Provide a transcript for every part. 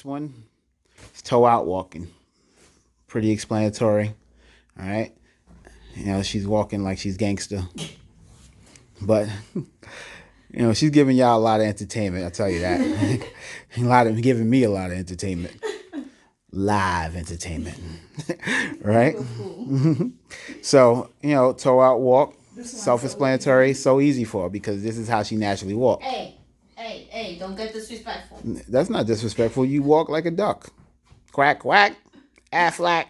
One is toe out walking. Pretty explanatory. All right. You know, she's walking like she's gangster. But, you know, she's giving y'all a lot of entertainment. I'll tell you that. Giving me a lot of entertainment. Live entertainment. Right? So, you know, toe out walk. Self-explanatory. So easy for her because this is how she naturally walks. Hey, don't get disrespectful. That's not disrespectful. You walk like a duck. Quack, quack. Affleck.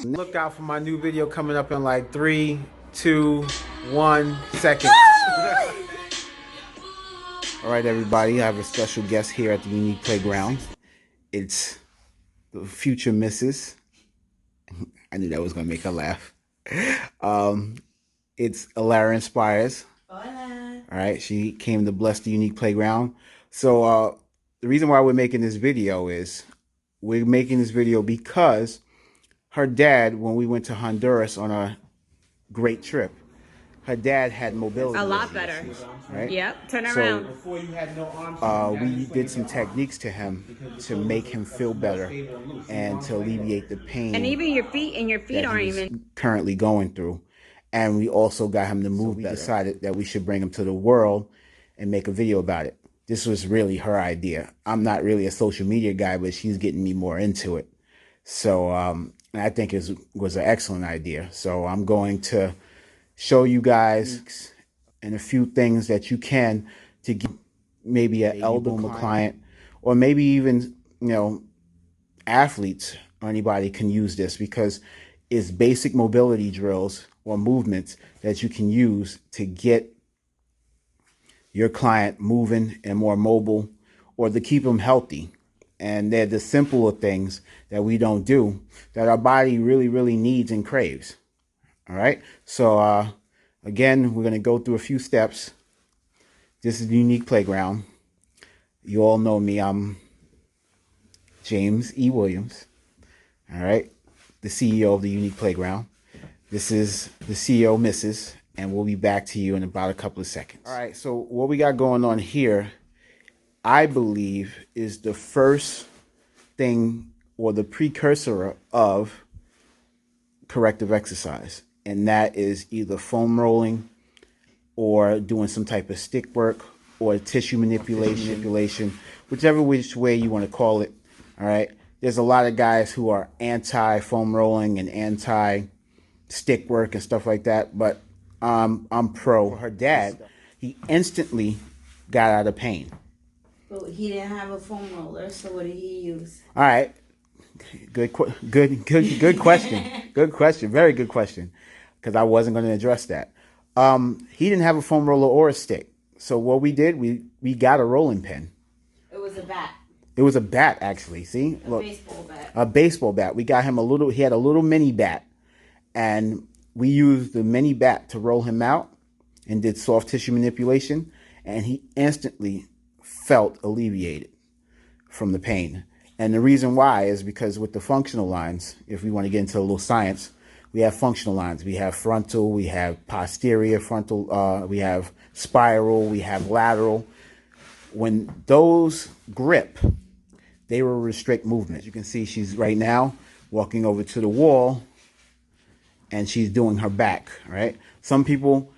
Look out for my new video coming up in like 3, 2, 1 seconds. All right, everybody. I have a special guest here at the Unique Playground. It's the future Mrs. I knew that was going to make her laugh. It's ELARA'S. Hola. All right, she came to bless the Unique Playground. So the reason why we're making this video is we're making this video because her dad, when we went to Honduras on a great trip, her dad had mobility A lot better. issues, right? Yep, turn around. We did some techniques to him to make him feel better and to alleviate the pain. And even your feet aren't even currently going through. And we also got him to move better. We decided that we should bring him to the world and make a video about it. This was really her idea. I'm not really a social media guy, but she's getting me more into it. So I think it was an excellent idea. So I'm going to show you guys and a few things that you can to give maybe an elder client or maybe even, you know, athletes or anybody can use this because it's basic mobility drills or movements that you can use to get your client moving and more mobile or to keep them healthy. And they're the simpler things that we don't do that our body really, really needs and craves. All right. So, again, we're going to go through a few steps. This is the Unique Playground. You all know me. I'm James E. Williams. All right. The CEO of the Unique Playground. This is the CEO, Mrs., and we'll be back to you in about a couple of seconds. All right. So what we got going on here, I believe, is the first thing or the precursor of corrective exercise. And that is either foam rolling or doing some type of stick work or tissue manipulation, whichever which way you want to call it. All right. There's a lot of guys who are anti-foam rolling and anti-stick work and stuff like that. But I'm pro. For her dad, he instantly got out of pain. But he didn't have a foam roller, so what did he use? All right. Good question. Good question. Very good question. Because I wasn't going to address that. He didn't have a foam roller or a stick. So what we did, we got a rolling pin. It was a bat. It was a bat, actually. See? Look, baseball bat. A baseball bat. We got him he had a little mini bat. And we used the mini bat to roll him out and did soft tissue manipulation. And he instantly felt alleviated from the pain. And the reason why is because with the functional lines, if we want to get into a little science, we have functional lines. We have frontal, we have posterior frontal, we have spiral, we have lateral. When those grip, they will restrict movement. As you can see, she's right now walking over to the wall and she's doing her back, right? Some people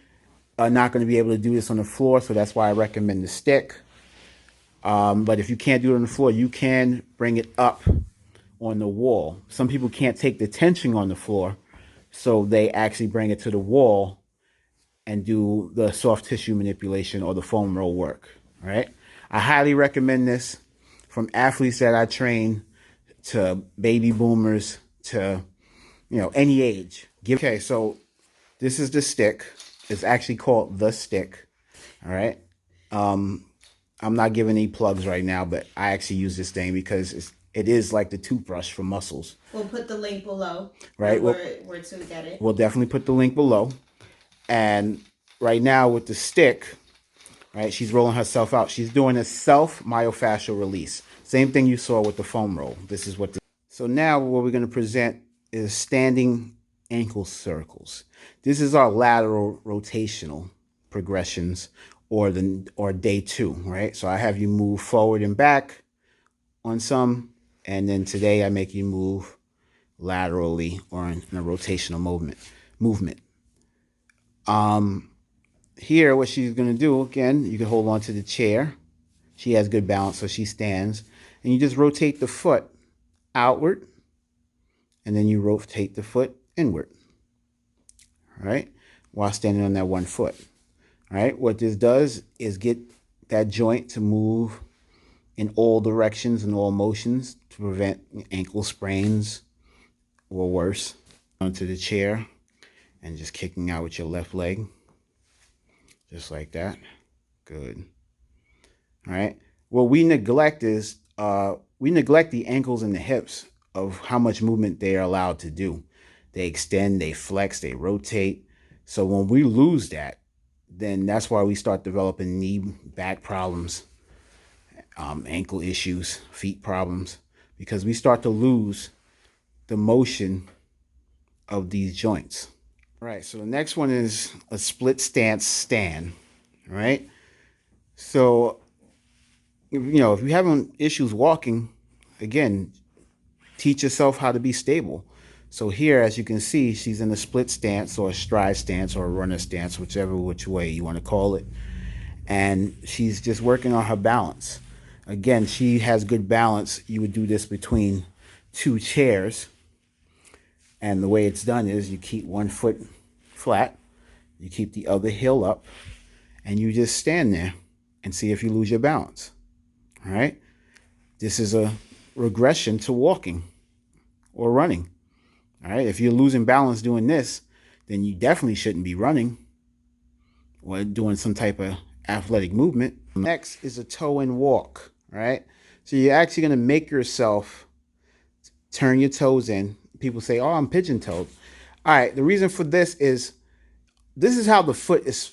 are not going to be able to do this on the floor, so that's why I recommend the stick. But if you can't do it on the floor, you can bring it up on the wall. Some people can't take the tension on the floor, so they actually bring it to the wall and do the soft tissue manipulation or the foam roll work, right? I highly recommend this from athletes that I train to baby boomers to, you know, any age. Okay, so this is the stick. It's actually called the stick, all right? I'm not giving any plugs right now, but I actually use this thing because it is like the toothbrush for muscles. We'll put the link below. Right. Where to get it. We'll definitely put the link below. And right now with the stick, right, she's rolling herself out. She's doing a self myofascial release. Same thing you saw with the foam roll. This is what so now what we're going to present is standing ankle circles. This is our lateral rotational progressions or day 2, right? So I have you move forward and back, on some, and then today I make you move laterally or in a rotational movement. Here, what she's going to do, again, you can hold on to the chair. She has good balance, so she stands. And you just rotate the foot outward, and then you rotate the foot inward, all right, while standing on that one foot. All right, what this does is get that joint to move in all directions and all motions to prevent ankle sprains or worse. Onto the chair and just kicking out with your left leg. Just like that. Good. All right. What we neglect is we neglect the ankles and the hips of how much movement they are allowed to do. They extend, they flex, they rotate. So when we lose that, then that's why we start developing knee, back problems, ankle issues, feet problems, because we start to lose the motion of these joints. All right, so the next one is a split stance stand. All right, so if you're having issues walking, again, teach yourself how to be stable. So here, as you can see, she's in a split stance or a stride stance or a runner stance, which way you want to call it. And she's just working on her balance. Again, she has good balance. You would do this between two chairs. And the way it's done is you keep one foot flat, you keep the other heel up, and you just stand there and see if you lose your balance. All right? This is a regression to walking or running. All right? If you're losing balance doing this, then you definitely shouldn't be running or doing some type of athletic movement. Next is a toe in walk. All right? So you're actually going to make yourself turn your toes in. People say, oh, I'm pigeon-toed. All right, the reason for this is how the foot is,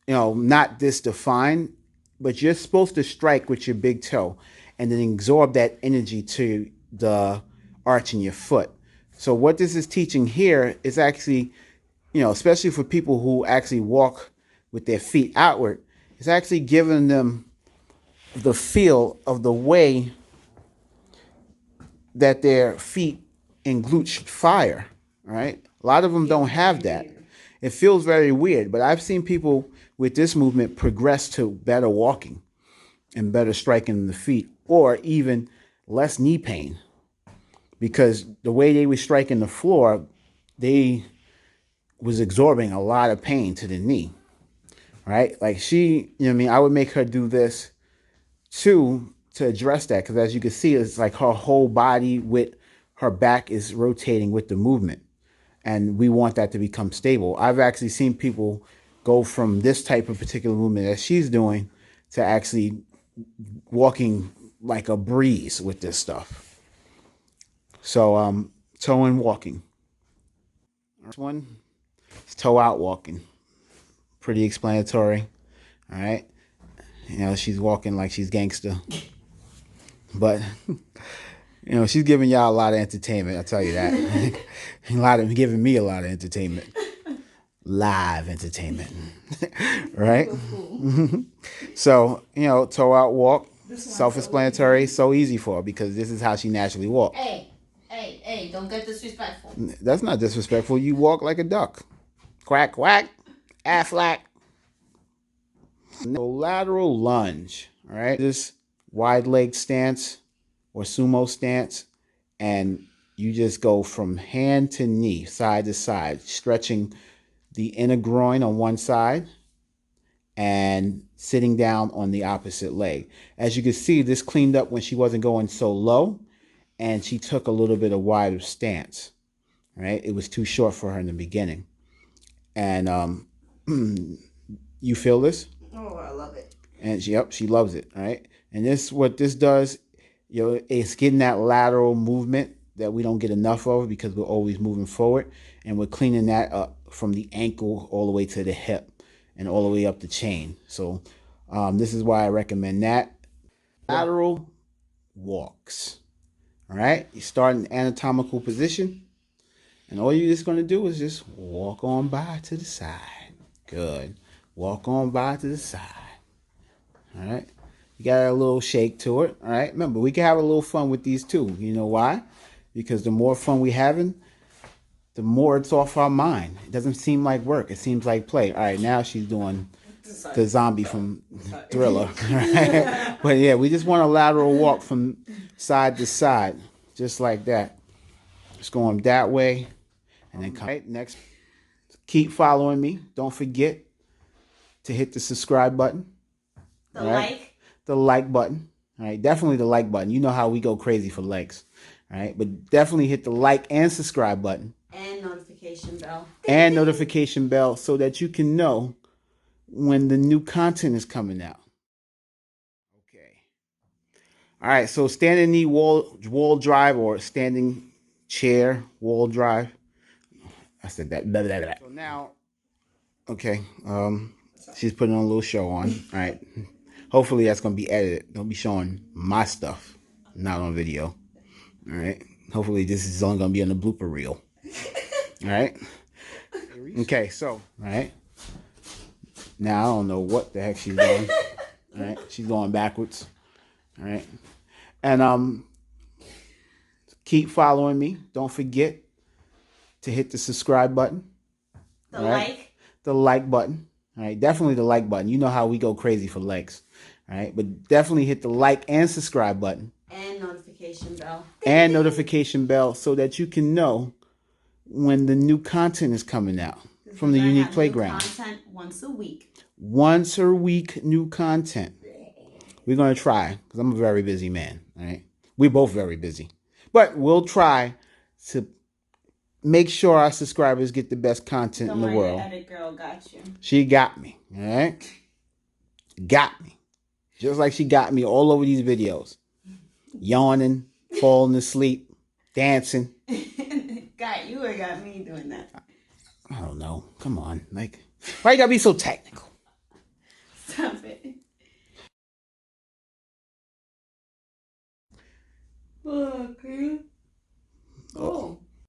not this defined, but you're supposed to strike with your big toe and then absorb that energy to the arch in your foot. So what this is teaching here is actually, especially for people who actually walk with their feet outward, it's actually giving them the feel of the way that their feet and glutes fire, right? A lot of them don't have that. It feels very weird, but I've seen people with this movement progress to better walking and better striking in the feet, or even less knee pain, because the way they were striking the floor, they was absorbing a lot of pain to the knee, right? Like I would make her do this too to address that, because as you can see, it's like her whole body with her back is rotating with the movement, and we want that to become stable. I've actually seen people go from this type of particular movement that she's doing to actually walking like a breeze with this stuff. So toe in walking. Next one is toe out walking. Pretty explanatory. All right, she's walking like she's gangster. But, she's giving y'all a lot of entertainment, I'll tell you that. Giving me a lot of entertainment. Live entertainment. Right? So, toe out walk, self-explanatory, so easy for her because this is how she naturally walks. Hey, don't get disrespectful. That's not disrespectful. You walk like a duck. Quack, quack, Aflac. Lateral lunge, all right? This wide leg stance or sumo stance, and you just go from hand to knee, side to side, stretching the inner groin on one side and sitting down on the opposite leg. As you can see, this cleaned up when she wasn't going so low, and she took a little bit of wider stance, right? It was too short for her in the beginning. And you feel this? Oh, I love it. And she loves it, right? And what this does, it's getting that lateral movement that we don't get enough of because we're always moving forward, and we're cleaning that up from the ankle all the way to the hip and all the way up the chain. So this is why I recommend that. Lateral walks, all right? You start in anatomical position, and all you're just going to do is just walk on by to the side. Good. Walk on by to the side. All right. You got a little shake to it. All right. Remember, we can have a little fun with these too. You know why? Because the more fun we having, the more it's off our mind. It doesn't seem like work. It seems like play. All right. Now she's doing the zombie from Thriller. Right? But yeah, we just want a lateral walk from side to side, just like that. Just going that way, and then come right next. Keep following me. Don't forget to hit the subscribe button. The like. The like button. All right, definitely the like button. You know how we go crazy for likes. All right, but definitely hit the like and subscribe button. And notification bell. And notification bell so that you can know when the new content is coming out. Okay. All right, so standing knee wall drive or standing chair wall drive. I said that. Blah, blah, blah. So now, okay, she's putting on a little show on. All right. Hopefully that's going to be edited. Don't be showing my stuff, not on video. All right. Hopefully this is only going to be on the blooper reel. All right. Okay, so, all right. Now I don't know what the heck she's doing. All right. She's going backwards. All right. And keep following me. Don't forget to hit the subscribe button. The like. The like button. All right. Definitely the like button. You know how we go crazy for likes. All right. But definitely hit the like and subscribe button. And notification bell. And notification bell so that you can know when the new content is coming out from the Unique Playground. New content once a week. Once a week, new content. We're going to try because I'm a very busy man. All right. We're both very busy. But we'll try to make sure our subscribers get the best content in the world. Your edit girl got you. She got me. All right. Got me. Just like she got me all over these videos. Yawning, falling asleep, dancing. Got you or got me doing that? I don't know. Come on. Like, why you gotta be so technical? Stop it. Okay. Oh.